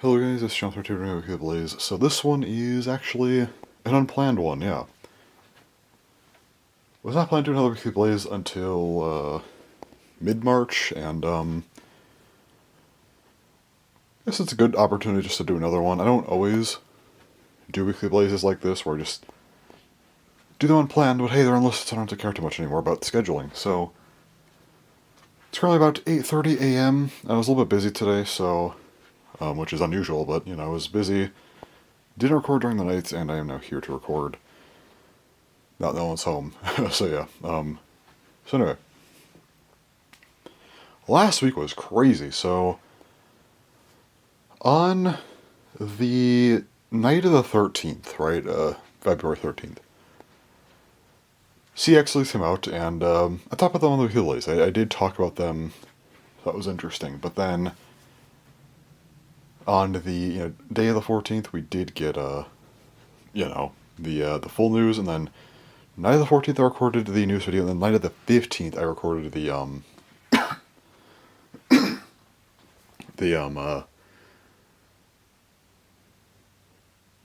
Hello guys, it's John Thirteen with Blaze. So this one is actually an unplanned one, yeah. Was not planning to do another Weekly Blaze until mid-March, and I guess it's a good opportunity just to do another one. I don't always do Weekly Blazes like this, where I just do them unplanned, but hey, they're unlisted, so I don't have to care too much anymore about scheduling. So it's currently about 8:30 a.m. I was a little bit busy today, so which is unusual, but I was busy. Didn't record during the nights, and I am now here to record. Not no one's home, so yeah. So anyway, last week was crazy. So on the night of the 13th, right, February 13th, CX leaks came out, and I talked about them on the Hillys. I did talk about them. That was interesting. But then on the day of the 14th, we did get the full news, and then night of the 14th I recorded the news video, and then night of the 15th I recorded the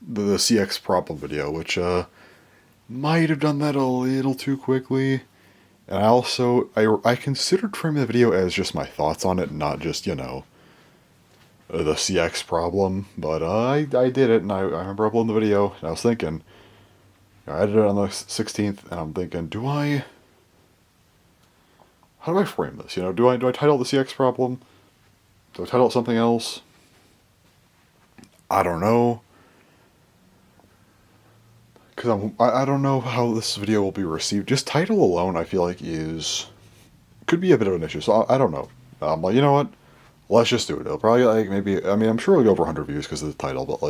the CX problem video, which might have done that a little too quickly. And I also I considered framing the video as just my thoughts on it, not just the CX problem. But I did it, and I remember uploading the video, and I was thinking, I edited it on the 16th, and I'm thinking, how do I frame this? Do I title the CX problem? Do I title it something else? I don't know. Because I don't know how this video will be received. Just title alone, I feel like could be a bit of an issue. So I don't know. I'm like, you know what? Let's just do it. It'll probably I'm sure it'll go over 100 views because of the title, but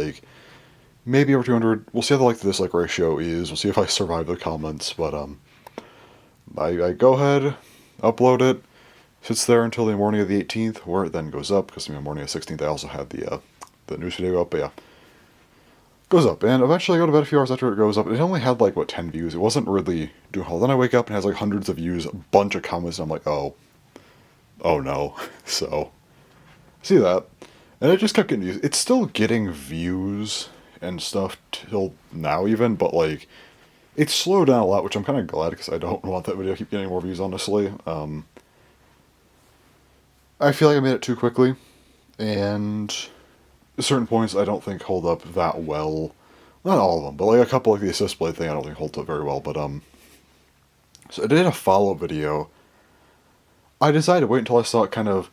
maybe over 200. We'll see how the dislike ratio is. We'll see if I survive the comments. But I go ahead, upload it, sits there until the morning of the 18th, where it then goes up because the morning of the 16th I also had the news video up. But yeah, goes up, and eventually I go to bed a few hours after it goes up. It only had 10 views. It wasn't really doing well. Then I wake up and it has hundreds of views, a bunch of comments, and I'm like, oh no. So see that, and it just kept getting views. It's still getting views and stuff till now even, but it's slowed down a lot, which I'm kind of glad because I don't want that video to keep getting more views, honestly. I feel like I made it too quickly, and certain points I don't think hold up that well. Not all of them, but a couple, the assist blade thing I don't think holds up very well. But so I did a follow-up video. I decided to wait until I saw it kind of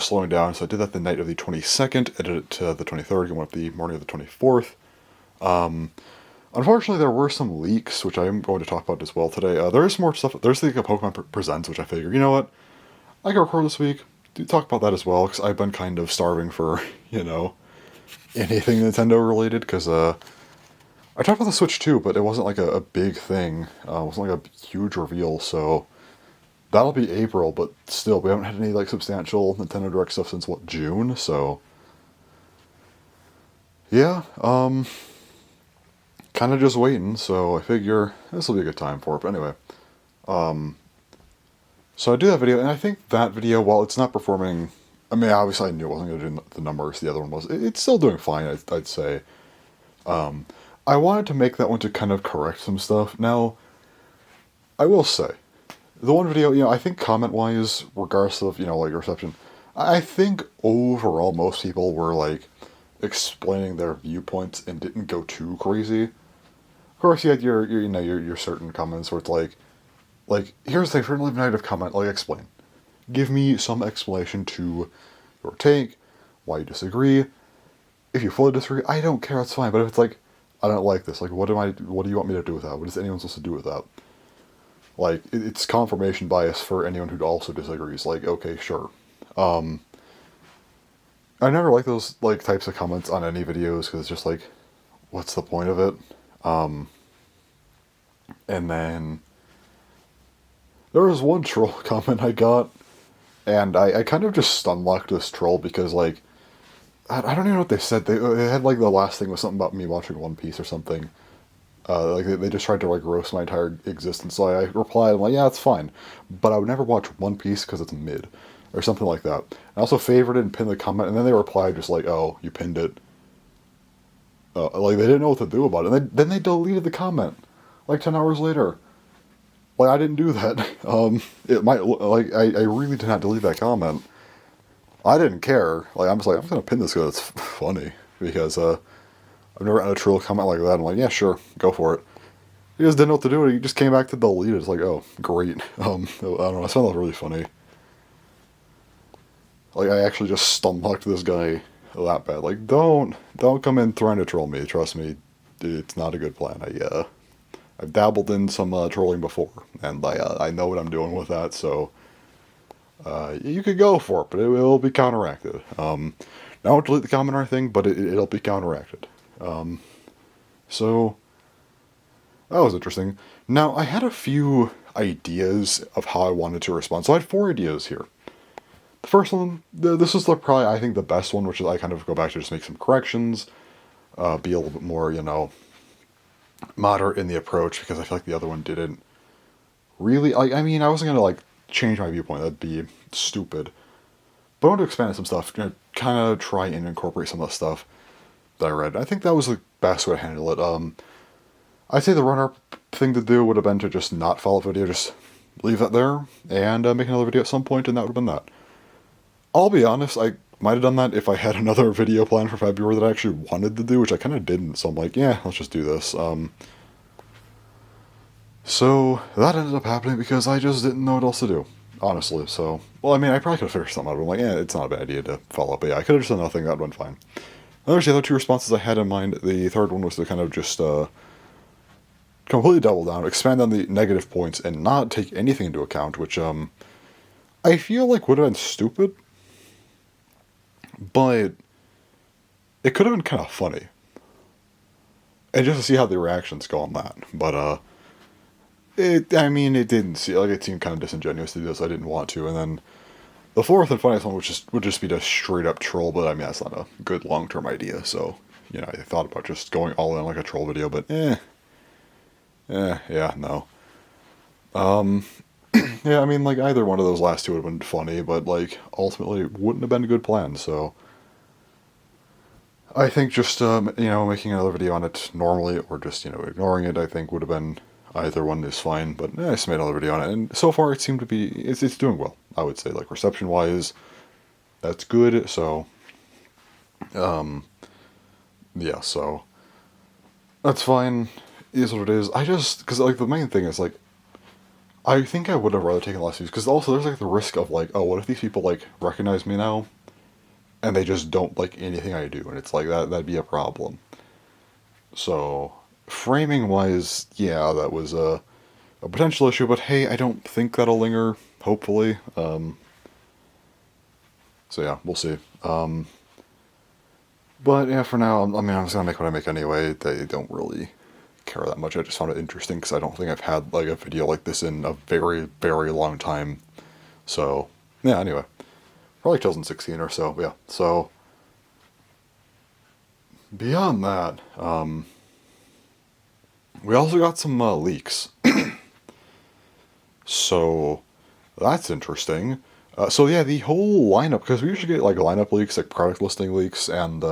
slowing down. So I did that the night of the 22nd, edited it to the 23rd, and went up the morning of the 24th. Unfortunately, there were some leaks, which I'm going to talk about as well today. There is more stuff. There's the Pokemon Presents, which I figured, you know what, I can record this week. Do talk about that as well, because I've been kind of starving for anything Nintendo related. Because I talked about the Switch too, but it wasn't a big thing. It wasn't a huge reveal, so that'll be April. But still, we haven't had any substantial Nintendo Direct stuff since June. So yeah, kind of just waiting. So I figure this will be a good time for it. But anyway, so I do that video, and I think that video, while it's not performing, obviously I knew it wasn't going to do the numbers the other one was. It's still doing fine, I'd say. I wanted to make that one to kind of correct some stuff. Now, I will say, the one video, I think comment-wise, regardless of, reception, I think overall most people were, explaining their viewpoints and didn't go too crazy. Of course, you had your certain comments where it's here's the friendly negative comment, explain. Give me some explanation to your take, why you disagree. If you fully disagree, I don't care, that's fine. But if it's I don't like this, what do you want me to do with that? What is anyone supposed to do with that? It's confirmation bias for anyone who also disagrees. Okay, sure. I never like those, types of comments on any videos, because it's just what's the point of it? And then there was one troll comment I got, and I kind of just stun-locked this troll because, I don't even know what they said. They had, the last thing was something about me watching One Piece or something. They just tried to, roast my entire existence. So I replied, I'm yeah, it's fine. But I would never watch One Piece because it's mid. or something like that. I also favorited and pinned the comment, and then they replied just like, "Oh, you pinned it." Like they didn't know what to do about it. And then they deleted the comment, like 10 hours later. Like I didn't do that. It might like I really did not delete that comment. I didn't care. Like I'm just like I'm just gonna pin this because it's funny because I've never had a troll comment like that. I'm like, yeah, sure, go for it. He just didn't know what to do. He just came back to delete it. It's like, oh, great. I don't know. I found that really funny. Like I actually just stomached this guy that bad. Like don't come in trying to troll me. Trust me, it's not a good plan. I've dabbled in some trolling before, and I know what I'm doing with that. So you could go for it, but it will be counteracted. I won't delete the comment or anything, but it'll be counteracted. So that was interesting. Now I had a few ideas of how I wanted to respond. So I had 4 ideas here. The first one, this is probably I think the best one, which is I kind of go back to just make some corrections, be a little bit more moderate in the approach because I feel like the other one didn't really like. I mean, I wasn't gonna like change my viewpoint. That'd be stupid. But I want to expand some stuff. Kind of try and incorporate some of the stuff that I read. I think that was the best way to handle it. I'd say the runner thing to do would have been to just not follow the video, just leave that there and make another video at some point, and that would have been that. I'll be honest, I might have done that if I had another video planned for February that I actually wanted to do, which I kind of didn't, so I'm like, yeah, let's just do this. So that ended up happening because I just didn't know what else to do, honestly. So, well, I mean, I probably could have figured something out, but I'm like, yeah, it's not a bad idea to follow up. But yeah, I could have just done nothing, that would have been fine. There's the other 2 responses I had in mind. The third one was to kind of just completely double down, expand on the negative points, and not take anything into account, which I feel like would have been stupid, but it could have been kind of funny. And just to see how the reactions go on that. But it didn't it seemed kind of disingenuous to do this. I didn't want to. And then the fourth and funniest one would just be to straight up troll, but I mean that's not a good long term idea. So I thought about just going all in like a troll video, but yeah, no. Yeah, I mean like either one of those last 2 would have been funny, but like ultimately it wouldn't have been a good plan. So I think just making another video on it normally or just ignoring it, I think would have been either one is fine. But I just made another video on it, and so far it seemed to be it's doing well. I would say like reception wise, that's good. So yeah, so that's fine. It is what it is. I just because like the main thing is like I think I would have rather taken less views because also there's like the risk of like, oh, what if these people like recognize me now and they just don't like anything I do, and it's like that'd be a problem. So framing wise, yeah, that was a potential issue, but hey, I don't think that'll linger, hopefully. So yeah, we'll see. But yeah, for now, I mean, I'm just gonna make what I make anyway. They don't really care that much. I just found it interesting because I don't think I've had like a video like this in a very, very long time. So yeah, anyway, probably 2016 or so. Yeah, so beyond that, we also got some leaks. So that's interesting. So yeah, the whole lineup, because we usually get like lineup leaks, like product listing leaks, and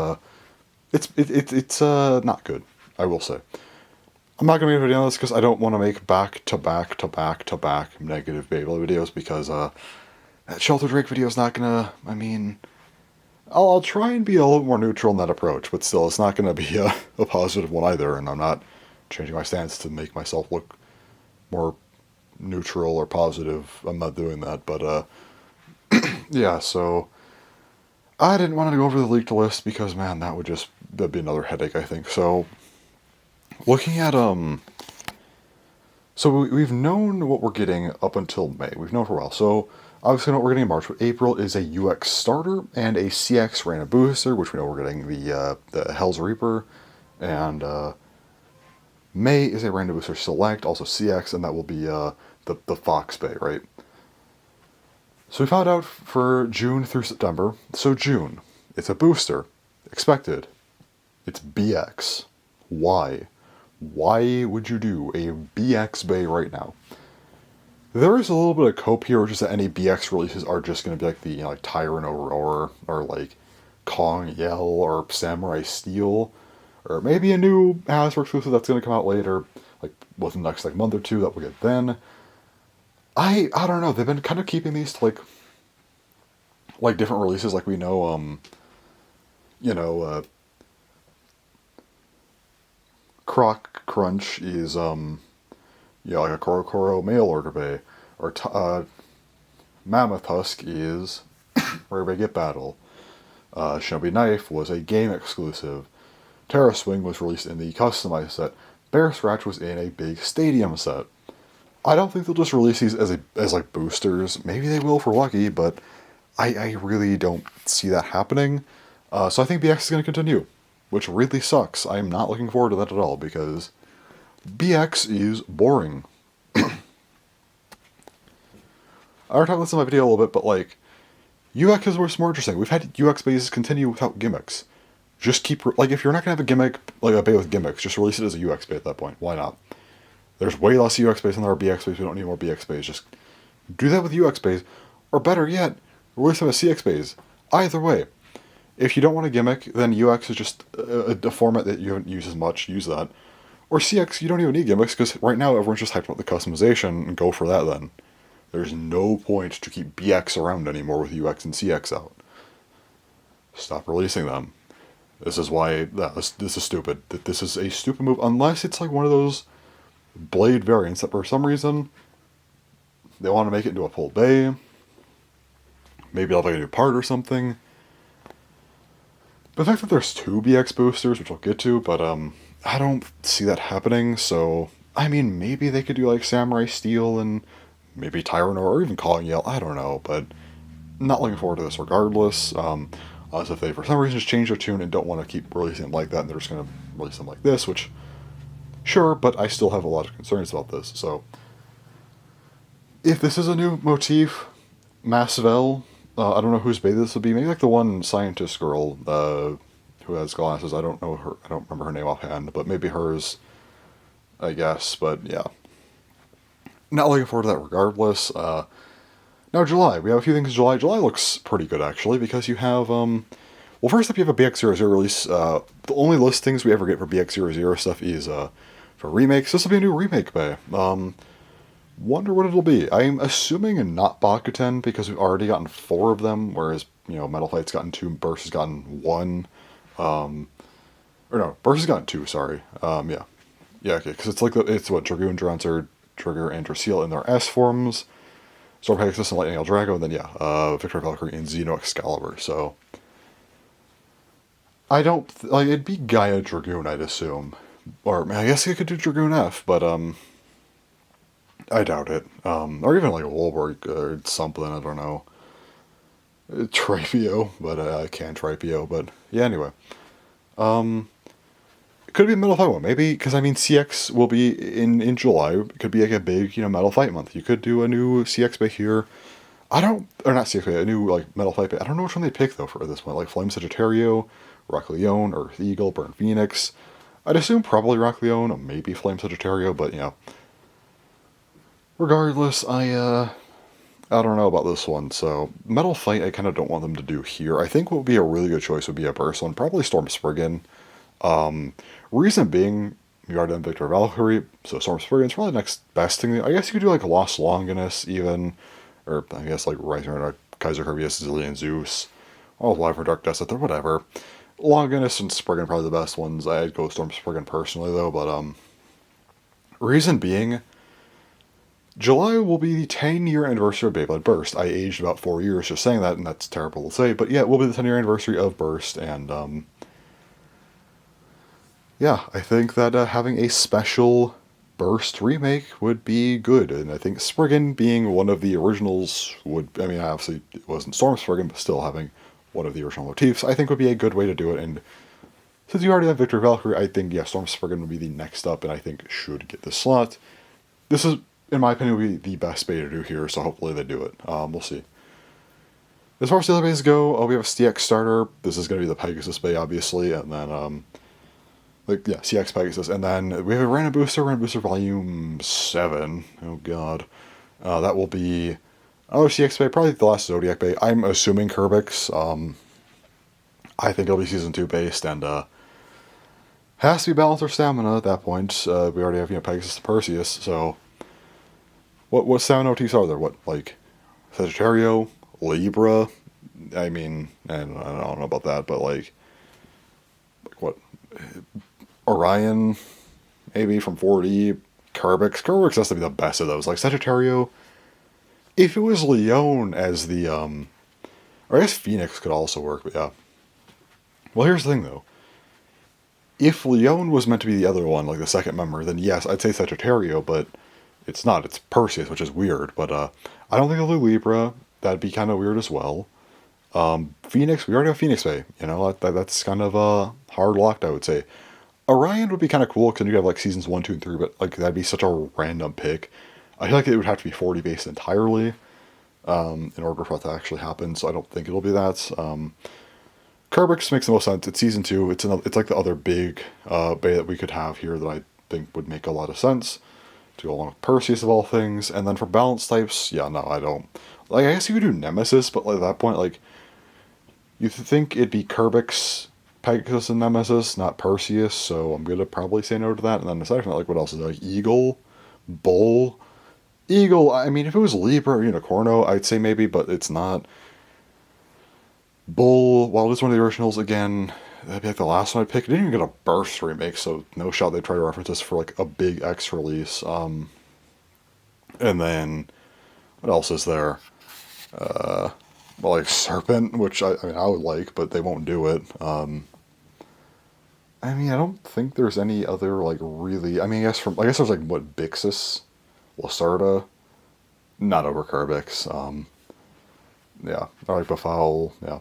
it's not good. I will say. I'm not gonna make a video on this because I don't want to make back to back to back to back negative Beyblade videos because that Shelter Drake video is not gonna. I mean, I'll try and be a little more neutral in that approach, but still, it's not gonna be a positive one either, and I'm not changing my stance to make myself look more neutral or positive. I'm not doing that, but yeah, so I didn't want to go over the leaked list because man, that'd be another headache, I think. So looking at so we've known what we're getting up until May. We've known for a while. So obviously know what we're getting in March. But April is a UX starter and a CX random booster, which we know we're getting the Hell's Reaper, and May is a random booster select, also CX, and that will be the Fox Bay, right? So we found out for June through September. So June, it's a booster. Expected. It's BX. Why? Why would you do a BX Bay right now? There is a little bit of cope here, which is that any BX releases are just going to be like the, like Tyrant Aurora, or like Kong Yell, or Samurai Steel, or maybe a new Hasbro exclusive that's going to come out later, like within the next like month or two that we'll get then. I don't know. They've been kind of keeping these to like different releases. Like we know, you know, Croc Crunch is like a Korokoro mail order bay, or Mammoth Husk is Rare Bay Get Battle. Shinobi Knife was a game exclusive. Terra Swing was released in the customized set. Bear Scratch was in a big stadium set. I don't think they'll just release these as like boosters. Maybe they will for Lucky, but I really don't see that happening. So I think BX is going to continue, which really sucks. I am not looking forward to that at all because BX is boring. I already talked about this in my video a little bit, but like, UX is what's more interesting. We've had UX bases continue without gimmicks. Just keep, like, if you're not going to have a gimmick, like a bay with gimmicks, just release it as a UX bay at that point. Why not? There's way less UX bays than there are BX bays. We don't need more BX bays. Just do that with UX bays. Or better yet, release them as CX bays. Either way. If you don't want a gimmick, then UX is just a format that you haven't used as much. Use that. Or CX, you don't even need gimmicks, because right now everyone's just hyped about the customization, and go for that then. There's no point to keep BX around anymore with UX and CX out. Stop releasing them. This is why this is stupid. This is a stupid move, unless it's like one of those Blade variants that for some reason they want to make it into a full bay. Maybe I'll have like a new part or something. But the fact that there's two BX boosters, which I'll get to, but I don't see that happening, so I mean maybe they could do like Samurai Steel and maybe Tyrant or even Calling Yell, I don't know, but I'm not looking forward to this regardless. Unless if they for some reason just change their tune and don't want to keep releasing them like that, and they're just going to release them like this, which, sure, but I still have a lot of concerns about this. So, if this is a new motif, Massive L, I don't know whose baby this would be. Maybe like the one scientist girl who has glasses. I don't know her. I don't remember her name offhand, but maybe hers, I guess. But yeah, not looking forward to that regardless. Now July, we have a few things in July. July looks pretty good actually because you have well, first up you have a BX00 release. The only listings we ever get for BX00 stuff is for remakes. This will be a new remake bay. Wonder what it'll be. I'm assuming not Bakuten because we've already gotten 4 of them, whereas Metal Fight's gotten 2, Burst has gotten 1. Or no, Burst has gotten 2. Sorry. Yeah, okay, because it's what Dragoon, Dronzer, Trigger, and Drasil in their S forms. Storm Pegasus and Lightning Eldrago, and then Victor Valkyrie and Xeno Excalibur. So I don't it'd be Gaia Dragoon, I'd assume, or I guess you could do Dragoon F, but I doubt it. Or even like a Wolberg or something. I don't know. Tripio, but I can't Tripio. But yeah, anyway. It could be a Metal Fight one, maybe, because I mean CX will be in July. It could be like a big Metal Fight month. You could do a new CX bay here. Or not CX bay, a new like Metal Fight bay. I don't know which one they pick though for this one. Like Flame Sagittario, Rock Leone, Earth Eagle, Burn Phoenix. I'd assume probably Rock Leone or maybe Flame Sagittario, but regardless, I don't know about this one. So Metal Fight, I kind of don't want them to do here. I think what would be a really good choice would be a Burst one, probably Storm Spriggan. Reason being, you already done Victor Valkyrie, so Storm Spriggan's probably the next best thing. I guess you could do like a Lost Longinus even, or I guess like Rising Runner, Kaiser Herbius, Zillion Zeus, all Live for Dark Desert, or whatever. Longinus and Spriggan are probably the best ones. I'd go Storm Spriggan personally though, but reason being, July will be the 10-year anniversary of Beyblade Burst. I aged about 4 years just saying that, and that's terrible to say, but yeah, it will be the 10-year anniversary of Burst, and yeah, I think that having a special Burst remake would be good, and I think Spriggan being one of the originals would, I mean, obviously it wasn't Storm Spriggan, but still having one of the original motifs, I think would be a good way to do it, and since you already have Victor Valkyrie, I think, yeah, Storm Spriggan would be the next up, and I think should get the slot. This is, in my opinion, would be the best bay to do here, so hopefully they do it. We'll see. As far as the other bays go, we have a CX starter. This is going to be the Pegasus bay, obviously, and then, CX Pegasus, and then we have a Random Booster Volume 7. Oh god. That will be another CX Bay, probably the last Zodiac Bay. I'm assuming Kerbix. I think it'll be Season 2 based, and has to be balance or stamina at that point. We already have, Pegasus and Perseus, so what stamina OTs are there? What, like, Sagittario, Libra? I mean, and I don't know about that, but like what, Orion, maybe from 4D, Kerbix. Kerbix has to be the best of those. Like Sagittario, if it was Leon as the, or I guess Phoenix could also work, but yeah. Well, here's the thing though. If Leon was meant to be the other one, like the second member, then yes, I'd say Sagittario, but it's not. It's Perseus, which is weird. But I don't think they'll do Libra. That'd be kind of weird as well. Phoenix, we already have Phoenix Bay. That's kind of a hard locked, I would say. Orion would be kind of cool because you have like seasons 1, 2, and 3, but like that'd be such a random pick. I feel like it would have to be 40 based entirely in order for that to actually happen. So I don't think it'll be that. Kerbix makes the most sense. It's season 2. It's like the other big bay that we could have here that I think would make a lot of sense to go along with Perseus of all things. And then for balance types, yeah, no, I don't. Like, I guess you could do Nemesis, but like, at that point, like, you think it'd be Kerbix, Pegasus, and Nemesis, not Perseus, so I'm gonna probably say no to that. And then aside from that, like, what else is there? Like, Eagle, Bull. Eagle, I mean, if it was Libra or Unicorno, I'd say maybe, but it's not. Bull, while it's one of the originals, again, that'd be like the last one I picked. It didn't even get a Burst remake, so no shot they try to reference this for like a big X release. And then, what else is there? Well, like Serpent, which I mean, I would like, but they won't do it. I mean, I don't think there's any other, like, really. I mean, I guess there's, like, what, Bixus? Lacerda? Not over Kerbix. Yeah. Or, like, Befoul. Yeah.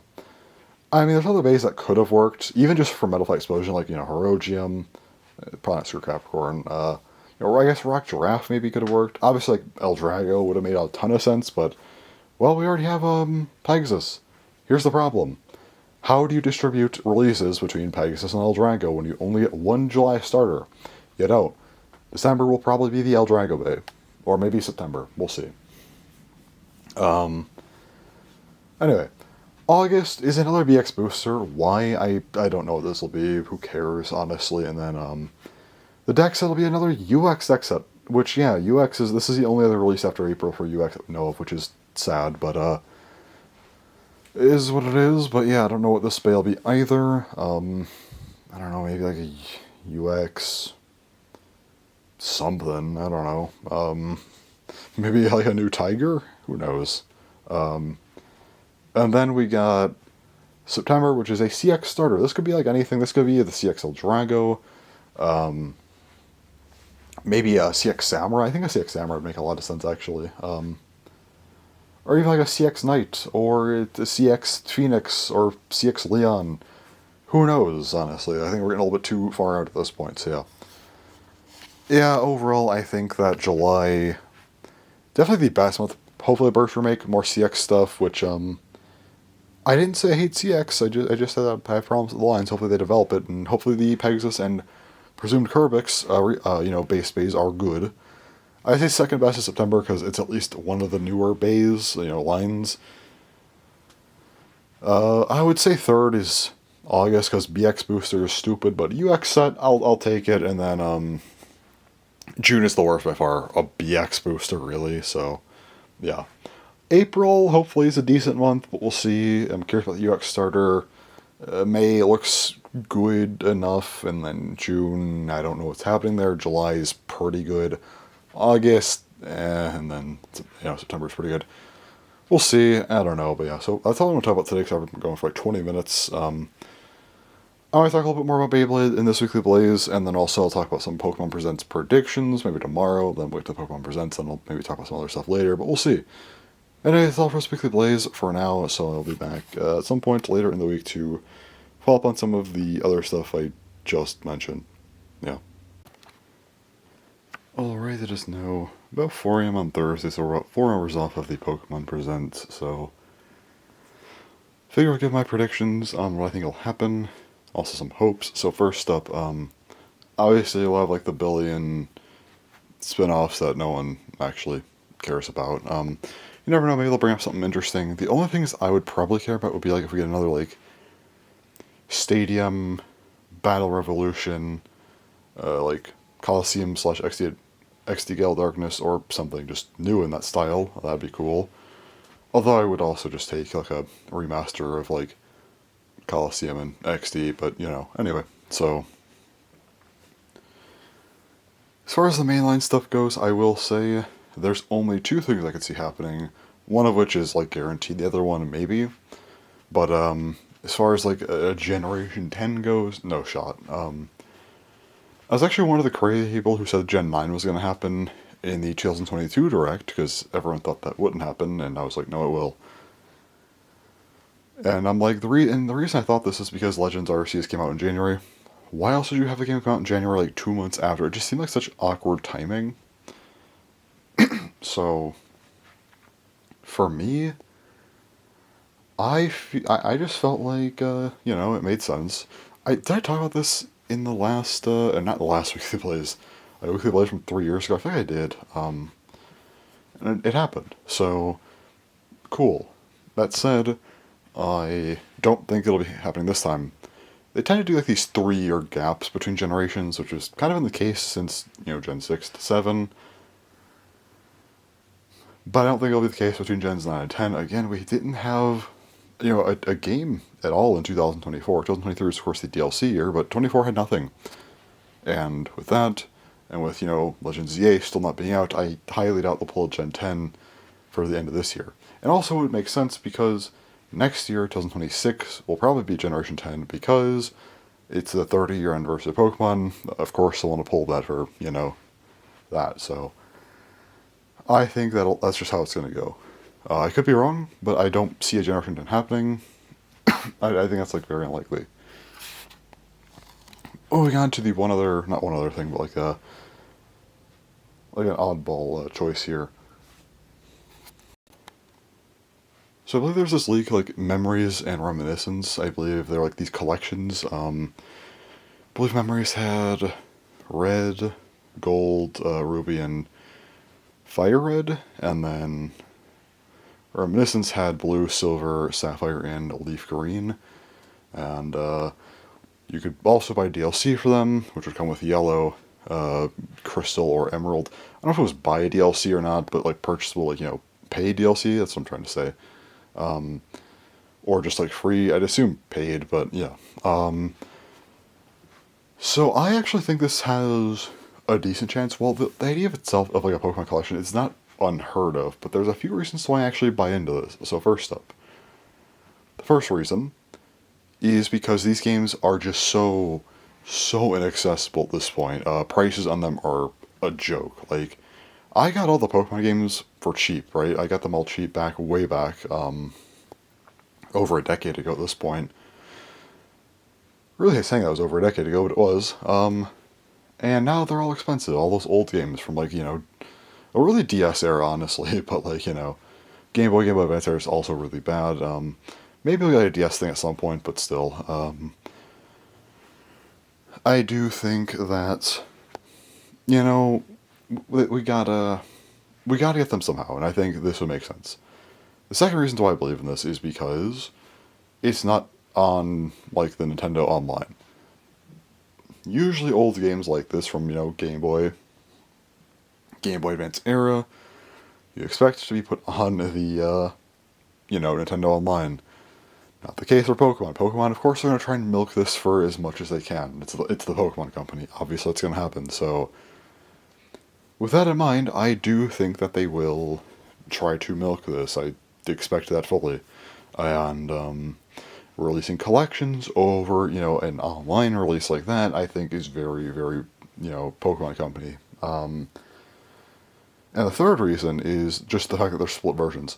I mean, there's other bays that could have worked, even just for Metal Flight Explosion, like, Herogium. Probably not Screw Capricorn. Or I guess Rock Giraffe maybe could have worked. Obviously, like, El Drago would have made a ton of sense, but, well, we already have, Pegasus. Here's the problem. How do you distribute releases between Pegasus and El Drago when you only get one July starter? You don't. December will probably be the El Drago Bay. Or maybe September. We'll see. Anyway. August is another BX booster. Why? I don't know what this will be. Who cares, honestly. And then, the deck set will be another UX deck set. Which, yeah, this is the only other release after April for UX that we know of, which is sad, but, it is what it is. But yeah, I don't know what this bay will be either. I don't know, maybe like a UX something. I don't know. Maybe like a new Tiger? Who knows? And then we got September, which is a CX starter. This could be like anything. This could be the CX El Drago. Maybe a CX Samurai. I think a CX Samurai would make a lot of sense, actually. Or even like a CX Knight, or a CX Phoenix, or CX Leon. Who knows, honestly. I think we're getting a little bit too far out at this point, so yeah. Yeah, overall, I think that July, definitely the best month. Hopefully Burst remake, more CX stuff, which, I didn't say I hate CX, I just said that I have problems with the lines. Hopefully they develop it, and hopefully the Pegasus and presumed Kerbix, base bays are good. I say second best is September because it's at least one of the newer bays, lines. I would say third is August because BX Booster is stupid, but UX set, I'll take it, and then, June is the worst by far. A BX Booster, really, so, yeah. April, hopefully, is a decent month, but we'll see. I'm curious about the UX starter. May looks good enough, and then June, I don't know what's happening there. July is pretty good. August, and then, September is pretty good. We'll see. I don't know, but yeah, so that's all I want to talk about today, because I've been going for like 20 minutes. I want to talk a little bit more about Beyblade in this weekly Blaze, and then also I'll talk about some Pokemon Presents predictions, maybe tomorrow, then wait till Pokemon Presents, and I'll maybe talk about some other stuff later, but we'll see. Anyway, that's all for this weekly Blaze for now, so I'll be back at some point later in the week to follow up on some of the other stuff I just mentioned. Yeah. Alright, I just know about 4 a.m. on Thursday, so we're about 4 hours off of the Pokemon Presents, so figure I'll give my predictions on what I think will happen, also some hopes. So first up, obviously we'll have like the billion spin-offs that no one actually cares about. You never know, maybe they'll bring up something interesting. The only things I would probably care about would be like if we get another like Stadium, Battle Revolution, like Coliseum slash XD Gale Darkness, or something just new in that style. That'd be cool. Although I would also just take like a remaster of like Coliseum and XD, but you know, anyway. So, as far as the mainline stuff goes, I will say there's only two things I could see happening. One of which is like guaranteed, the other one maybe. But as far as like a Generation 10 goes, no shot. I was actually one of the crazy people who said Gen 9 was going to happen in the 2022 Direct, because everyone thought that wouldn't happen, and I was like, no, it will. And I'm like, the reason I thought this is because Legends Arceus came out in January. Why else would you have the game come out in January, like 2 months after? It just seemed like such awkward timing. So, for me, I just felt like, you know, it made sense. Did I talk about this in the last, not the last Weekly Plays, Weekly Plays from 3 years ago? I think I did. And it happened. So, cool. That said, I don't think it'll be happening this time. They tend to do like these 3-year gaps between generations, which is kind of been the case since, you know, Gen 6 to 7. But I don't think it'll be the case between Gens 9 and 10. Again, we didn't have, you know, a game at all in 2024. 2023 was, of course, the DLC year, but 24 had nothing. And with that, and with, you know, Legends ZA still not being out, I highly doubt they'll pull a Gen 10 for the end of this year. And also it would make sense because next year, 2026, will probably be Generation 10 because it's the 30-year anniversary of Pokemon. Of course, they'll want to pull that for, you know, that. So I think that's just how it's going to go. I could be wrong, but I don't see a Generation 10 happening. I think that's like very unlikely. Moving on to the not one other thing, but like an oddball choice here. So I believe there's this league like Memories and Reminiscence. I believe they're like these collections. I believe Memories had Red, Gold, Ruby, and Fire Red, and then Reminiscence had Blue, Silver, Sapphire, and Leaf Green. And you could also buy DLC for them, which would come with Yellow, Crystal, or Emerald. I don't know if it was buy a DLC or not, but like purchasable, like, you know, pay DLC. That's what I'm trying to say. Or just like free. I'd assume paid, but yeah. So I actually think this has a decent chance. Well, the idea of itself of like a Pokemon collection is not unheard of, but there's a few reasons why I actually buy into this. So first up, the first reason is because these games are just so inaccessible at this point. Prices on them are a joke. Like, I got all the Pokemon games for cheap, right? I got them all cheap way back, over a decade ago at this point. Really saying that was over a decade ago, but it was. And now they're all expensive. All those old games from, like, you know, a really DS era, honestly, but, like, you know, Game Boy Advance era is also really bad. Maybe we'll get a DS thing at some point, but still. I do think that, you know, we gotta get them somehow, and I think this would make sense. The second reason why I believe in this is because it's not on, like, the Nintendo Online. Usually old games like this from, you know, Game Boy Advance era, you expect to be put on the, you know, Nintendo Online. Not the case for Pokemon. Pokemon, of course, are going to try and milk this for as much as they can. It's the Pokemon Company. Obviously, it's going to happen. So, with that in mind, I do think that they will try to milk this. I expect that fully. And releasing collections over, you know, an online release like that, I think is very, very, you know, Pokemon Company. And the third reason is just the fact that they're split versions.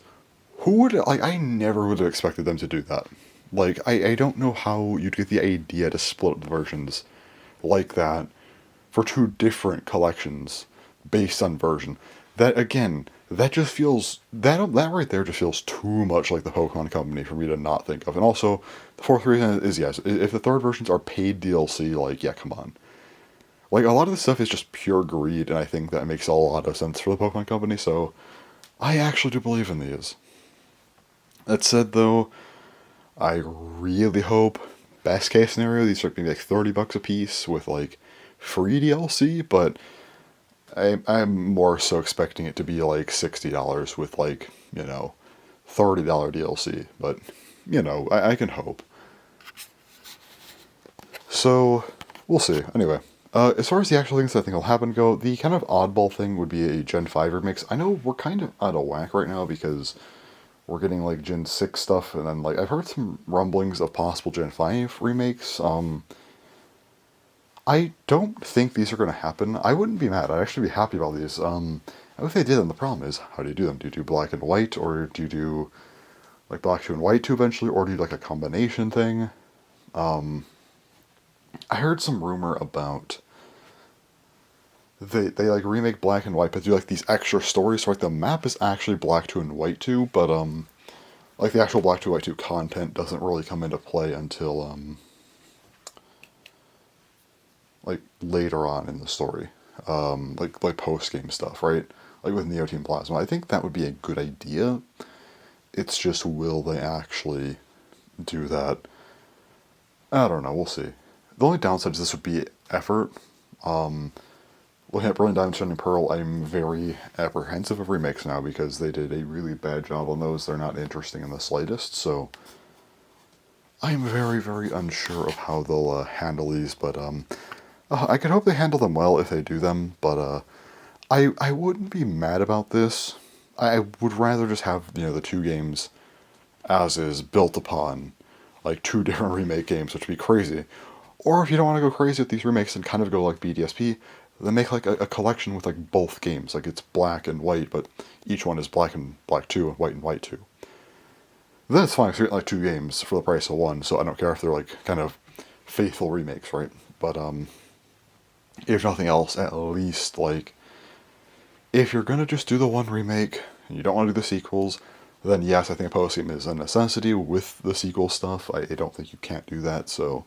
I never would have expected them to do that. Like, I don't know how you'd get the idea to split up the versions like that for two different collections based on version. That, again, that just feels, that right there just feels too much like the Pokemon Company for me to not think of. And also, the fourth reason is, yes, if the third versions are paid DLC, like, yeah, come on. Like, a lot of this stuff is just pure greed, and I think that makes a lot of sense for the Pokemon Company, so I actually do believe in these. That said, though, I really hope, best case scenario, these are maybe like $30 a piece with like free DLC, but I'm more so expecting it to be like $60 with like, $30 DLC. But, I can hope. So, we'll see. Anyway, as far as the actual things I think will happen go, the kind of oddball thing would be a Gen 5 remix. I know we're kind of out of whack right now because we're getting like Gen 6 stuff, and then like I've heard some rumblings of possible Gen 5 remakes. I don't think these are going to happen. I wouldn't be mad. I'd actually be happy about these. If they did, then the problem is, how do you do them? Do you do black and white, or do you do like black 2 and white 2 eventually, or do you do like a combination thing? I heard some rumor about they like remake black and white, but do like these extra stories. So like the map is actually black 2 and white 2, but like the actual black 2 white 2 content doesn't really come into play until like later on in the story, like post game stuff, right? Like with Neo Team Plasma. I think that would be a good idea. It's just, will they actually do that? I don't know. We'll see. The only downside is this would be effort. Looking at Brilliant Diamond, Shining Pearl, I'm very apprehensive of remakes now because they did a really bad job on those. They're not interesting in the slightest, so I'm very, very unsure of how they'll handle these. But I could hope they handle them well if they do them. But I wouldn't be mad about this. I would rather just have the two games as is, built upon like two different remake games, which would be crazy. Or if you don't want to go crazy with these remakes and kind of go like BDSP, then make like a collection with like both games. Like it's black and white, but each one is black and black 2 and white 2. Then it's fine, 'cause you're getting like two games for the price of one, so I don't care if they're like kind of faithful remakes, right? But if nothing else, at least like if you're gonna just do the one remake and you don't want to do the sequels, then yes, I think a post-game is a necessity with the sequel stuff. I don't think you can't do that, so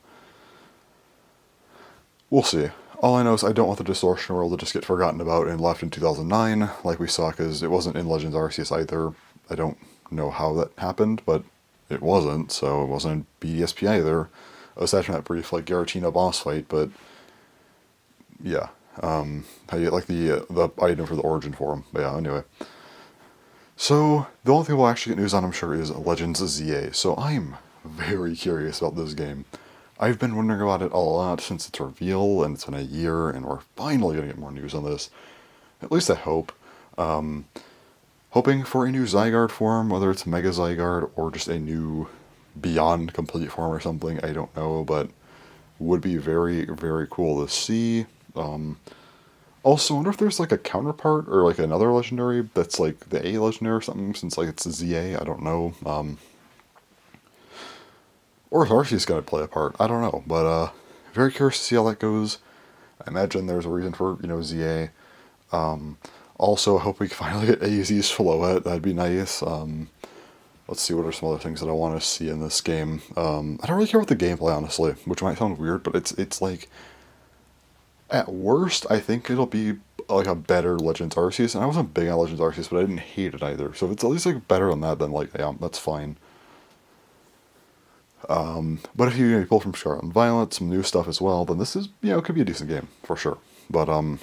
we'll see. All I know is I don't want the Distortion World to just get forgotten about and left in 2009, like we saw, because it wasn't in Legends Arceus either. I don't know how that happened, but it wasn't, so it wasn't in BDSP either. Aside from that brief, like, Giratina boss fight, but yeah. I get, like, the item for the origin form. But yeah, anyway. So, the only thing we'll actually get news on, I'm sure, is Legends ZA. So I'm very curious about this game. I've been wondering about it a lot since its reveal, and it's been a year, and we're finally going to get more news on this. At least I hope. Hoping for a new Zygarde form, whether it's Mega Zygarde or just a new Beyond Complete form or something, I don't know, but would be very, very cool to see. Also, I wonder if there's like a counterpart or like another legendary that's like the A legendary or something, since like it's a ZA, I don't know. Or if Arceus going to play a part, I don't know. But very curious to see how that goes. I imagine there's a reason for, ZA. Also, I hope we can finally get AZ's Floette. That'd be nice. Let's see, what are some other things that I want to see in this game. I don't really care about the gameplay, honestly, which might sound weird, but it's like, at worst, I think it'll be like a better Legends Arceus. And I wasn't big on Legends Arceus, but I didn't hate it either. So if it's at least like better than that, then like, yeah, that's fine. But if you pull from Scarlet and Violet, some new stuff as well, then this is, it could be a decent game, for sure. But, and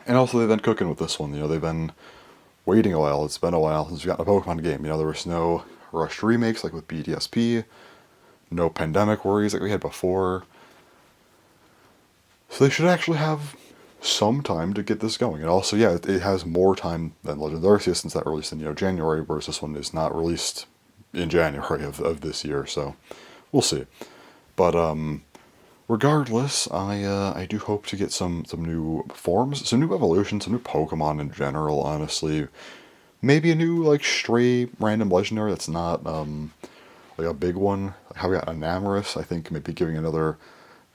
also they've been cooking with this one, they've been waiting a while. It's been a while since we got a Pokemon game. There was no rushed remakes like with BDSP, no pandemic worries like we had before. So they should actually have some time to get this going. And also, yeah, it has more time than Legends Arceus since that released in, January, whereas this one is not released in January of this year, so we'll see. But regardless, I do hope to get some new forms, some new evolutions, some new Pokemon in general. Honestly, maybe a new like stray random legendary that's not like a big one. Like how we got Enamorus. I think maybe giving another,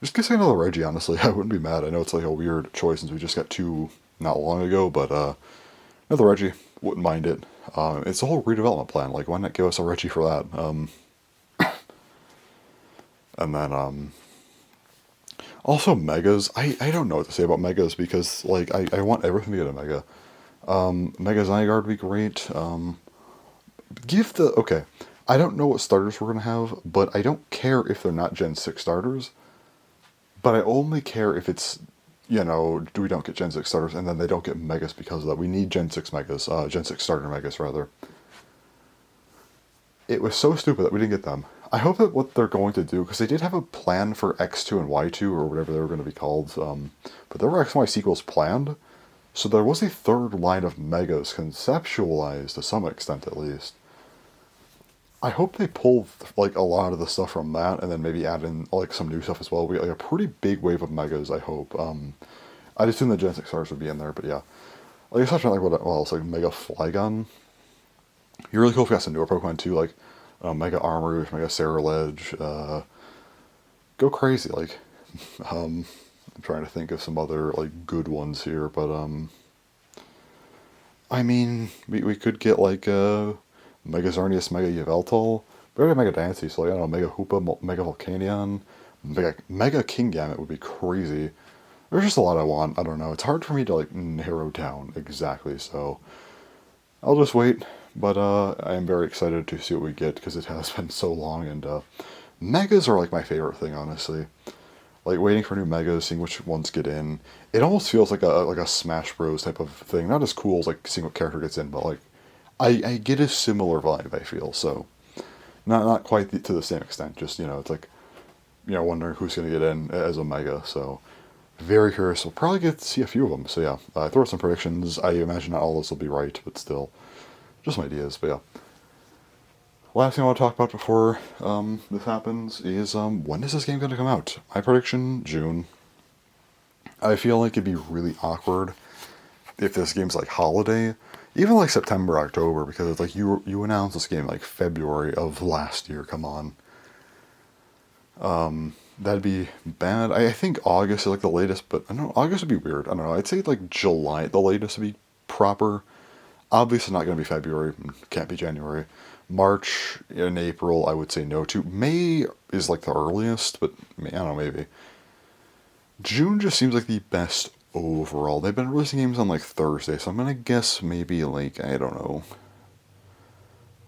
just guessing another Reggie. Honestly, I wouldn't be mad. I know it's like a weird choice since we just got two not long ago, but another Reggie, wouldn't mind it. It's a whole redevelopment plan. Like, why not give us a Reggie for that? And then, also Megas. I don't know what to say about Megas because, like, I want everything to get a Mega. Mega Zygarde would be great. Okay, I don't know what starters we're gonna have, but I don't care if they're not Gen 6 starters. But I only care if it's, we don't get Gen 6 starters and then they don't get Megas because of that. We need Gen 6 Megas, Gen 6 starter Megas, rather. It was so stupid that we didn't get them. I hope that what they're going to do, because they did have a plan for X2 and Y2, or whatever they were going to be called, but there were X and Y sequels planned, so there was a third line of Megas conceptualized to some extent at least. I hope they pull like a lot of the stuff from that, and then maybe add in like some new stuff as well. We get like a pretty big wave of megas. I hope. I'd assume the Gen 6 stars would be in there, but yeah. Like especially like what else, like Mega Flygon. You're really cool if you got some newer Pokemon too, like Mega Armor, Mega Ceruledge. Go crazy, like. I'm trying to think of some other like good ones here, but I mean, we could get like Mega Xerneas, Mega Yveltal. We already have Mega Dancy, so like, I don't know, Mega Hoopa, Mega Volcanion, Mega Kingambit would be crazy. There's just a lot I want. I don't know. It's hard for me to like narrow down exactly, so I'll just wait. But I am very excited to see what we get because it has been so long, and megas are like my favorite thing, honestly. Like waiting for new megas, seeing which ones get in. It almost feels like a Smash Bros type of thing. Not as cool as like seeing what character gets in, but like I get a similar vibe. I feel so not quite to the same extent. Just it's like wondering who's gonna get in as a mega. So very curious. We'll probably get to see a few of them. So yeah, I throw out some predictions. I imagine not all of this will be right, but still, just some ideas. But yeah. Last thing I want to talk about before this happens is when is this game going to come out? My prediction, June. I feel like it'd be really awkward if this game's like holiday, even like September, October, because it's like you announced this game like February of last year. Come on, that'd be bad. I think August is like the latest, but I don't know, August would be weird. I don't know. I'd say like July, the latest would be proper. Obviously not going to be February. Can't be January. March and April, I would say no to. May is like the earliest, but I don't know, maybe. June just seems like the best overall. They've been releasing games on like Thursday, so I'm gonna guess maybe like I don't know,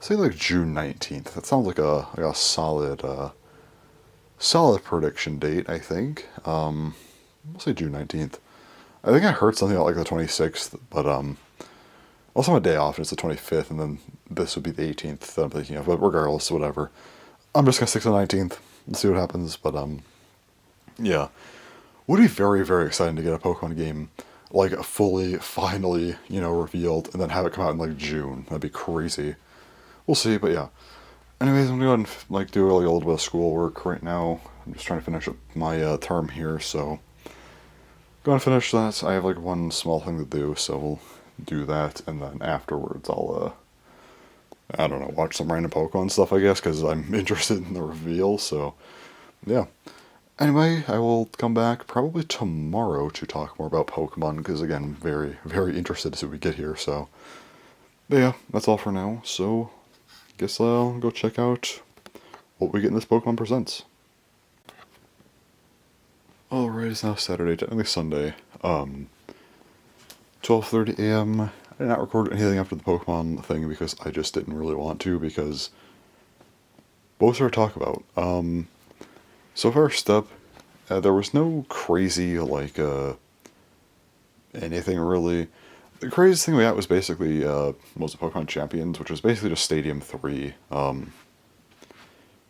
say like June 19th. That sounds like a solid prediction date. I think. We'll say June 19th. I think I heard something about like the 26th, but also my day off and it's the 25th, and then this would be the 18th that I'm thinking of. But regardless, whatever. I'm just gonna stick to the 19th and see what happens. But yeah. Would be very, very exciting to get a Pokemon game like fully, finally, revealed, and then have it come out in like June. That'd be crazy. We'll see, but yeah. Anyways, I'm going to like do like a little bit of schoolwork right now. I'm just trying to finish up my term here, so going to finish that. I have like one small thing to do, so we'll do that, and then afterwards I'll I don't know, watch some random Pokemon stuff, I guess, because I'm interested in the reveal. So yeah. Anyway, I will come back probably tomorrow to talk more about Pokemon, because again, very, very interested to see what we get here, so. But yeah, that's all for now, so guess I'll go check out what we get in this Pokemon Presents. Alright, it's now Saturday, technically Sunday, 12:30 a.m. I did not record anything after the Pokemon thing because I just didn't really want to, because what was there to talk about? So first up, there was no crazy, like, anything really. The craziest thing we got was basically, was the Pokemon Champions, which was basically just Stadium 3.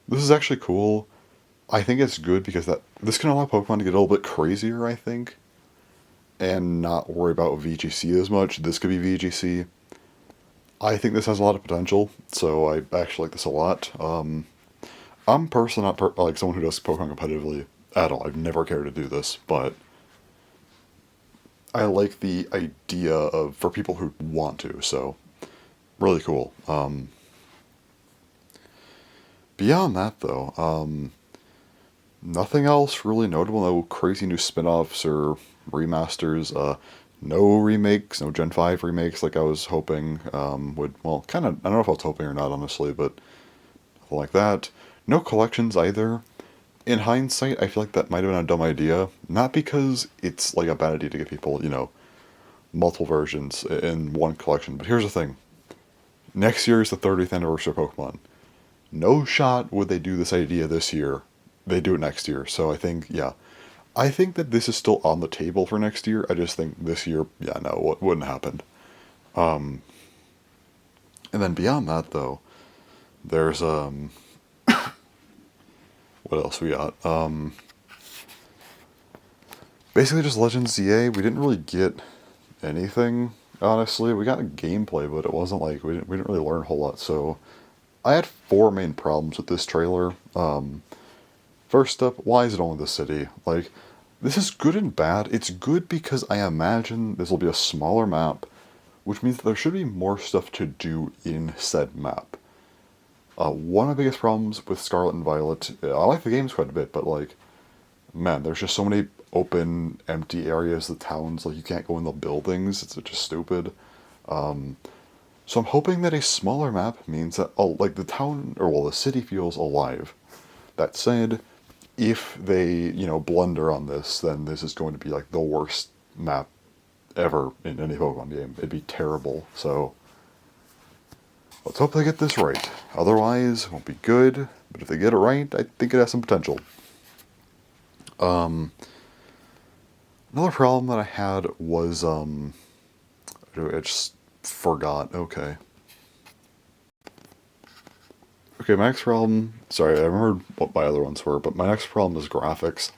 This is actually cool. I think it's good because this can allow Pokemon to get a little bit crazier, I think, and not worry about VGC as much. This could be VGC. I think this has a lot of potential, so I actually like this a lot. I'm personally not like someone who does Pokemon competitively at all. I've never cared to do this, but I like the idea of for people who want to. So really cool. Beyond that, though, nothing else really notable. No crazy new spin-offs or remasters. No remakes. No Gen 5 remakes like I was hoping would. Well, kind of. I don't know if I was hoping or not, honestly, but nothing like that. No collections either. In hindsight, I feel like that might have been a dumb idea. Not because it's like a bad idea to give people, multiple versions in one collection. But here's the thing. Next year is the 30th anniversary of Pokemon. No shot would they do this idea this year. They do it next year. So I think, yeah. I think that this is still on the table for next year. I just think this year, yeah, no, it wouldn't happen. And then beyond that, though, there's, what else we got? Basically just Legends ZA. We didn't really get anything, honestly. We got a gameplay, but it wasn't like, we didn't really learn a whole lot. So I had four main problems with this trailer. First up, why is it only the city? Like, this is good and bad. It's good because I imagine this will be a smaller map, which means that there should be more stuff to do in said map. One of the biggest problems with Scarlet and Violet, I like the games quite a bit, but like, man, there's just so many open, empty areas, the towns, like you can't go in the buildings, it's just stupid. So I'm hoping that a smaller map means that, oh, like the town, or well, the city feels alive. That said, if they, blunder on this, then this is going to be like the worst map ever in any Pokemon game. It'd be terrible, so let's hope they get this right. Otherwise, it won't be good, but if they get it right, I think it has some potential. Another problem that I had was, I just forgot, okay. Okay, my next problem, sorry, I remembered what my other ones were, but my next problem is graphics.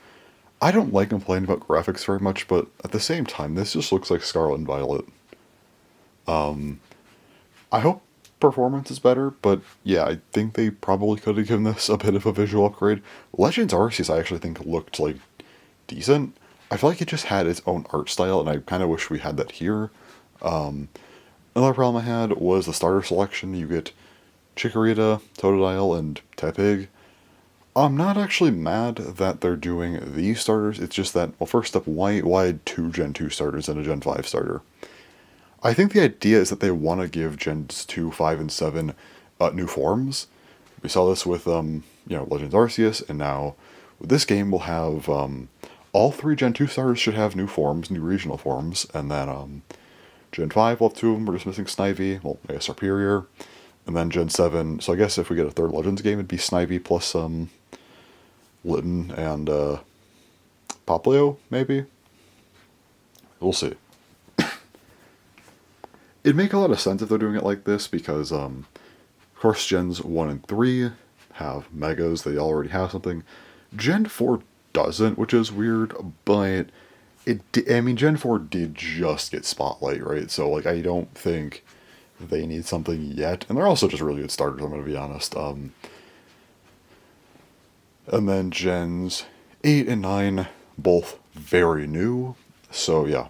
I don't like complaining about graphics very much, but at the same time, this just looks like Scarlet and Violet. I hope performance is better, but yeah, I think they probably could have given this a bit of a visual upgrade. Legends Arceus I actually think looked, like, decent. I feel like it just had its own art style, and I kind of wish we had that here. Another problem I had was the starter selection. You get Chikorita, Totodile, and Tepig. I'm not actually mad that they're doing these starters, it's just that, well, first up, why 2 Gen 2 starters and a Gen 5 starter? I think the idea is that they want to give Gens 2, 5, and 7 new forms. We saw this with, Legends Arceus, and now with this game we'll have, all 3 Gen 2 starters should have new forms, new regional forms, and then, Gen 5 will have 2 of them, we're just missing Snivy, well, I guess Superior, and then Gen 7, so I guess if we get a third Legends game, it'd be Snivy plus, Litten and Poplio, maybe? We'll see. It'd make a lot of sense if they're doing it like this, because, of course, Gens 1 and 3 have Megas, they already have something. Gen 4 doesn't, which is weird, but Gen 4 did just get Spotlight, right? So, like, I don't think they need something yet, and they're also just really good starters, I'm gonna be honest. And then Gens 8 and 9, both very new. So yeah,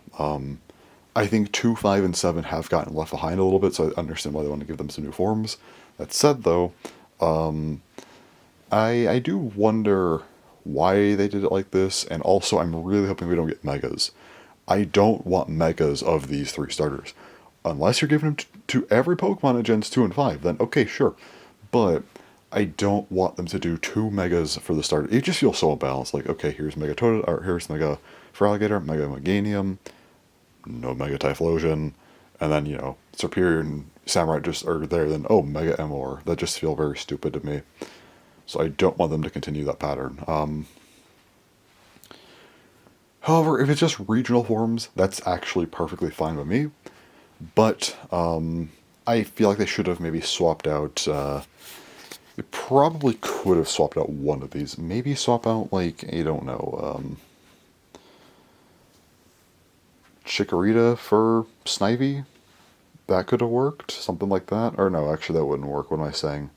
I think 2, 5, and 7 have gotten left behind a little bit, so I understand why they want to give them some new forms. That said, though, I do wonder why they did it like this, and also I'm really hoping we don't get Megas. I don't want Megas of these 3 starters. Unless you're giving them to every Pokemon in Gens 2 and 5, then okay, sure. But I don't want them to do 2 Megas for the starter. It just feels so imbalanced. Like, okay, here's Mega Toad, or here's Mega Feraligatr, Mega Meganium, no Mega Typhlosion, and then, Superior and Samurai just are there, then, oh, Mega Emor. That just feels very stupid to me. So I don't want them to continue that pattern. However, if it's just regional forms, that's actually perfectly fine with me. But, I feel like they should have maybe swapped out, they probably could have swapped out one of these. Maybe swap out, like, I don't know, Chikorita for Snivy? That could have worked? Something like that? Or no, actually that wouldn't work. What am I saying?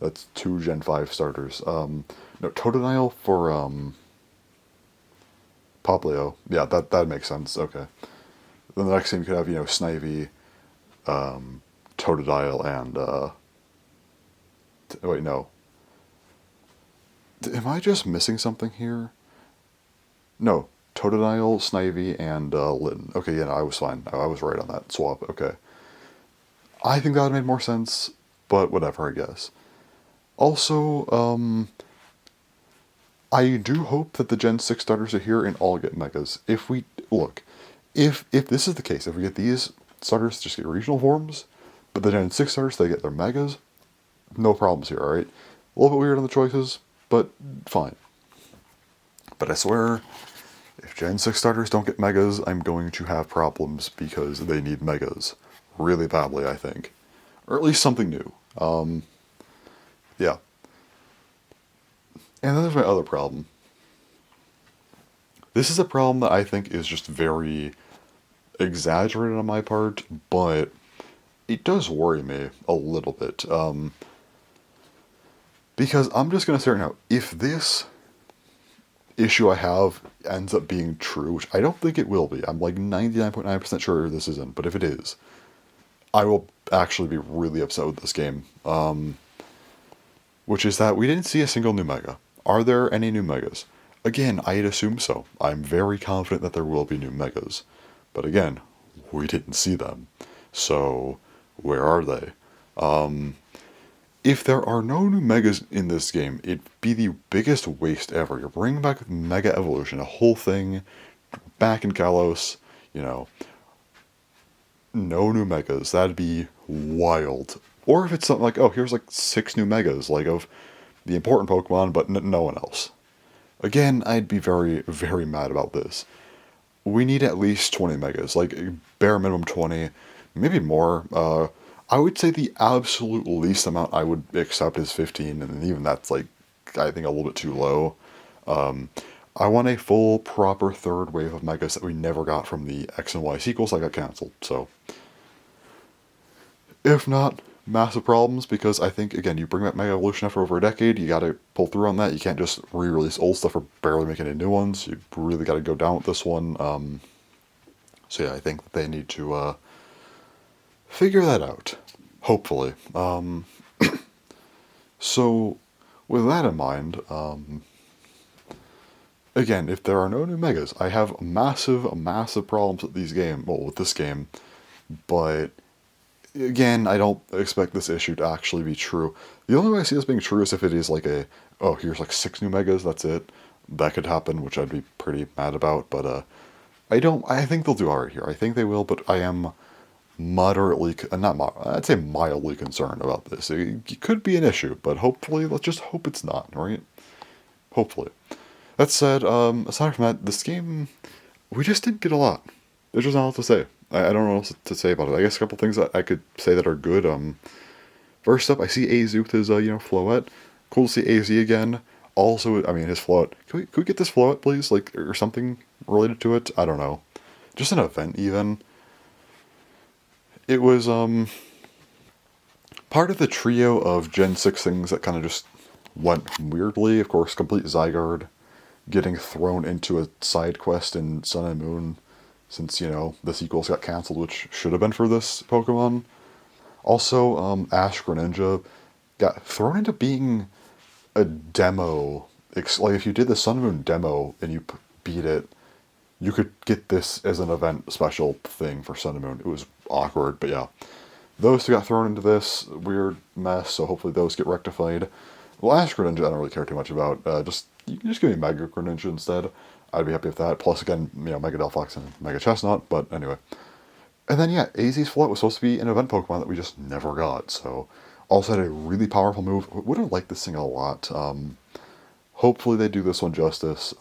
That's 2 Gen 5 starters. No, Totodile for, Poplio. Yeah, that makes sense. Okay. Then the next thing you could have, Snivy, Totodile, and, wait, no. Am I just missing something here? No. Totodile, Snivy, and Litten. Okay, yeah, no, I was fine. I was right on that swap. Okay. I think that would have made more sense, but whatever, I guess. Also, I do hope that the Gen 6 starters are here and all get Megas. Look, If this is the case, if we get these starters to just get regional forms, but the Gen 6 starters, they get their megas, no problems here, alright? A little bit weird on the choices, but fine. But I swear, if Gen 6 starters don't get megas, I'm going to have problems because they need megas. Really badly, I think. Or at least something new. Yeah. And then there's my other problem. This is a problem that I think is just very exaggerated on my part, but it does worry me a little bit. Because I'm just going to say right now, if this issue I have ends up being true, which I don't think it will be, I'm like 99.9% sure this isn't, but if it is, I will actually be really upset with this game. Which is that we didn't see a single new mega. Are there any new megas? Again, I'd assume so. I'm very confident that there will be new megas. But again, we didn't see them. So, where are they? If there are no new megas in this game, it'd be the biggest waste ever. You're bringing back Mega Evolution, a whole thing, back in Kalos, you know, no new megas. That'd be wild. Or if it's something like, oh, here's like 6 new megas, like of the important Pokemon, but no one else. Again, I'd be very, very mad about this. We need at least 20 megas, like bare minimum 20, maybe more. I would say the absolute least amount I would accept is 15, and even that's like, I think a little bit too low. I want a full, proper third wave of megas that we never got from the X and Y sequels that got cancelled, so. If not, massive problems, because I think, again, you bring back Mega Evolution after over a decade, you gotta pull through on that. You can't just re-release old stuff or barely make any new ones. You really gotta go down with this one. So yeah, I think that they need to figure that out. Hopefully. So, with that in mind, again, if there are no new megas, I have massive problems with with this game, but again, I don't expect this issue to actually be true. The only way I see this being true is if it is like oh, here's like 6 new megas, that's it. That could happen, which I'd be pretty mad about, but I think they'll do alright here. I think they will, but I am I'd say mildly concerned about this. It could be an issue, but hopefully, let's just hope it's not, right? Hopefully. That said, aside from that, this game, we just didn't get a lot. There's just not a lot to say. I don't know what else to say about it. I guess a couple things that I could say that are good. First up, I see AZ with his, Floette. Cool to see AZ again. Also, I mean, his Floette. Can we get this Floette, please? Like, or something related to it? I don't know. Just an event, even. It was, part of the trio of Gen 6 things that kind of just went weirdly. Of course, Complete Zygarde getting thrown into a side quest in Sun and Moon, since, the sequels got cancelled, which should have been for this Pokemon. Also, Ash Greninja got thrown into being a demo. Like, if you did the Sun and Moon demo and you beat it, you could get this as an event special thing for Sun and Moon. It was awkward, but yeah. Those two got thrown into this weird mess, so hopefully those get rectified. Well, Ash Greninja I don't really care too much about. You can just give me Mega Greninja instead. I'd be happy with that. Plus, again, Mega Delphox and Mega Chestnut, but anyway. And then, yeah, AZ's Floette was supposed to be an event Pokemon that we just never got, so also had a really powerful move. Would have liked this thing a lot. Hopefully they do this one justice.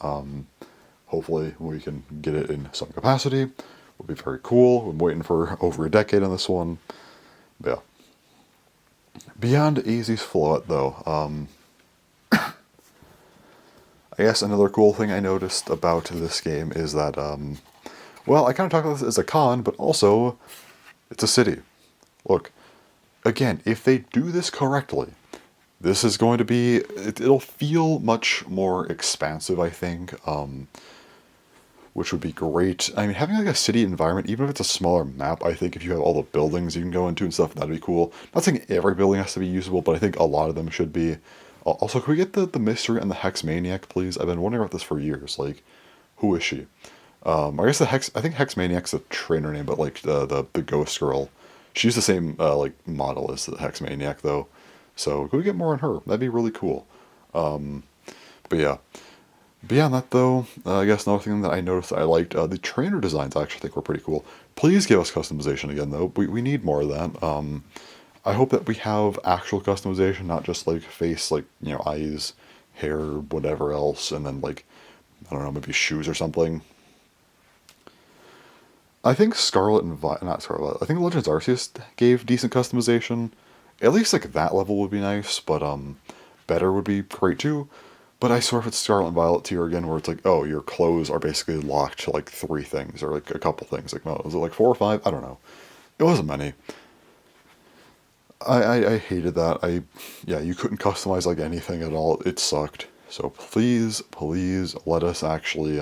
Hopefully we can get it in some capacity. Would be very cool. I'm waiting for over a decade on this one. But yeah. Beyond AZ's Floette, though, I guess another cool thing I noticed about this game is that, well, I kind of talk about this as a con, but also, it's a city. Look, again, if they do this correctly, this is going to be, it'll feel much more expansive, I think, which would be great. I mean, having like a city environment, even if it's a smaller map, I think if you have all the buildings you can go into and stuff, that'd be cool. Not saying every building has to be usable, but I think a lot of them should be. Also, can we get the mystery and the Hex Maniac, please? I've been wondering about this for years. Like, who is she? I guess I think Hex Maniac's a trainer name, but like the ghost girl, she's the same like model as the Hex Maniac though. So can we get more on her? That'd be really cool. But yeah, Beyond that, though, I guess another thing that I noticed I liked, the trainer designs I actually think were pretty cool. Please give us customization again, though. We need more of that. I hope that we have actual customization, not just like face, like, eyes, hair, whatever else, and then like, I don't know, maybe shoes or something. I think Scarlet and not Scarlet. I think Legends Arceus gave decent customization. At least like that level would be nice, but better would be great too. But I swear if it's Scarlet and Violet tier again, where it's like, oh, your clothes are basically locked to like three things or like a couple things. Like, no, was it like four or five? I don't know. It wasn't many. I hated that. Yeah, you couldn't customize like anything at all. It sucked. So please let us actually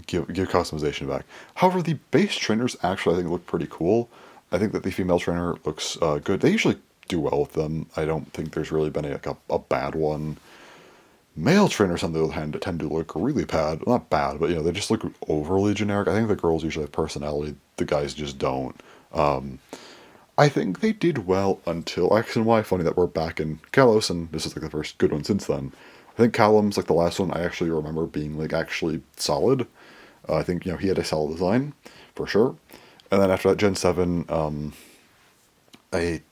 give customization back. However, the base trainers actually I think look pretty cool. I think that the female trainer looks good. They usually do well with them. I don't think there's really been a bad one. Male trainers on the other hand tend to look really bad. Not bad, but they just look overly generic. I think the girls usually have personality. The guys just don't. I think they did well until X and Y. Funny that we're back in Kalos, and this is like the first good one since then. I think Callum's like the last one I actually remember being like actually solid. I think he had a solid design for sure. And then after that, Gen 7,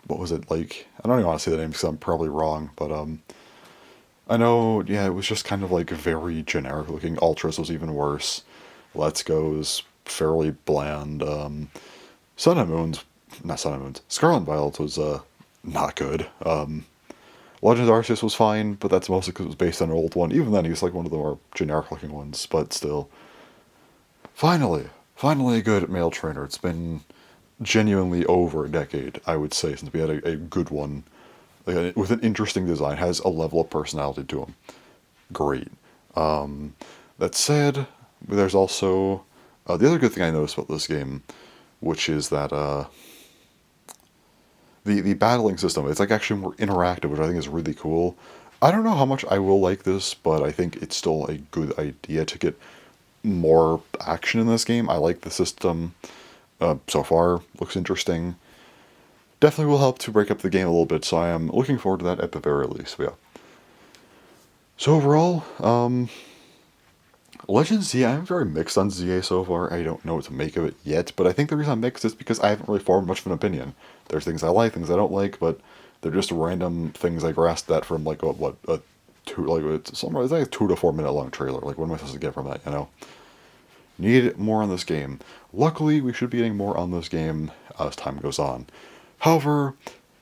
what was it like? I don't even want to say the name because I'm probably wrong, but I know, yeah, it was just kind of like very generic looking. Ultras was even worse. Let's Go's fairly bland. Sun and Moon's not Sun and Moon's. Scarlet and Violet was not good. Legends Arceus was fine, but that's mostly because it was based on an old one. Even then, he was like one of the more generic looking ones, but still. Finally a good male trainer. It's been genuinely over a decade, I would say, since we had a good one. Like, with an interesting design, has a level of personality to him. Great. That said, there's also the other good thing I noticed about this game, which is that the battling system. It's like actually more interactive, which I think is really cool. I don't know how much I will like this, but I think it's still a good idea to get more action in this game. I like the system so far. Looks interesting. Definitely will help to break up the game a little bit, so I am looking forward to that at the very least. But yeah. So overall, Legends ZA, I'm very mixed on ZA so far. I don't know what to make of it yet, but I think the reason I'm mixed is because I haven't really formed much of an opinion. There's things I like, things I don't like, but they're just random things I grasped that from like a two like it's like a 2 to 4 minute long trailer. Like what am I supposed to get from that? Need more on this game. Luckily, we should be getting more on this game as time goes on. However,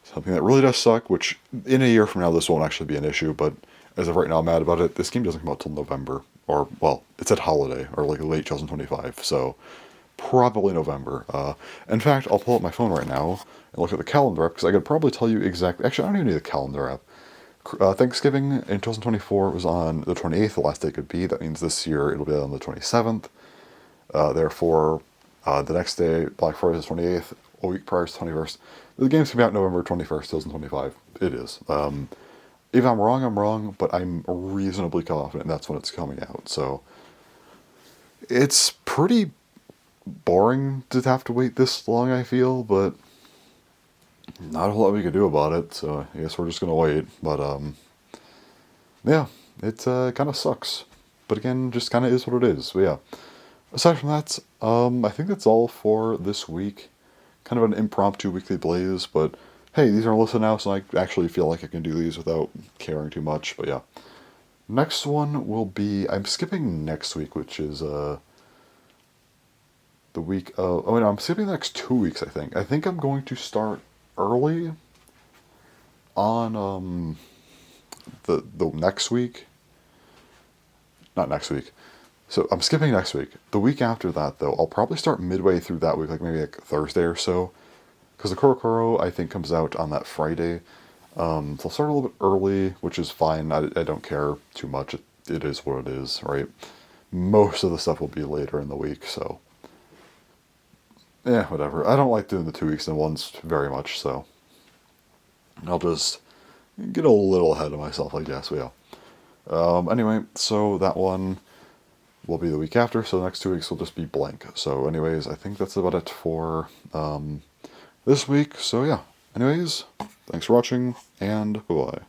something that really does suck, which in a year from now this won't actually be an issue, but as of right now I'm mad about it, this game doesn't come out till November. Or, well, it's at holiday, or like late 2025, so probably November. In fact, I'll pull up my phone right now and look at the calendar app, because I could probably tell you exactly. Actually, I don't even need the calendar app. Thanksgiving in 2024 was on the 28th, the last day could be. That means this year it'll be on the 27th. Therefore, the next day, Black Friday is the 28th, a week prior is the 21st. The game's going to be out November 21st, 2025. It is. If I'm wrong, but I'm reasonably confident that's when it's coming out. So, it's pretty boring to have to wait this long, I feel, but not a whole lot we can do about it, so I guess we're just going to wait. But, yeah, it kind of sucks. But again, just kind of is what it is. But yeah. Aside from that, I think that's all for this week. Kind of an impromptu weekly blaze, but hey, these are listed now, so I actually feel like I can do these without caring too much. But yeah, next one will be I'm skipping next week, which is the week of. Oh no, I'm skipping the next 2 weeks. I think I'm going to start early on the next week. Not next week. So I'm skipping next week. The week after that, though, I'll probably start midway through that week, like maybe like Thursday or so, because the Korokoro I think comes out on that Friday. So I'll start a little bit early, which is fine. I don't care too much. It is what it is, right? Most of the stuff will be later in the week, so yeah, whatever. I don't like doing the 2 weeks in once very much, so I'll just get a little ahead of myself, I guess. But yeah. Anyway, so that one will be the week after, so the next 2 weeks will just be blank. So anyways, I think that's about it for this week. So yeah, anyways, thanks for watching, and bye-bye.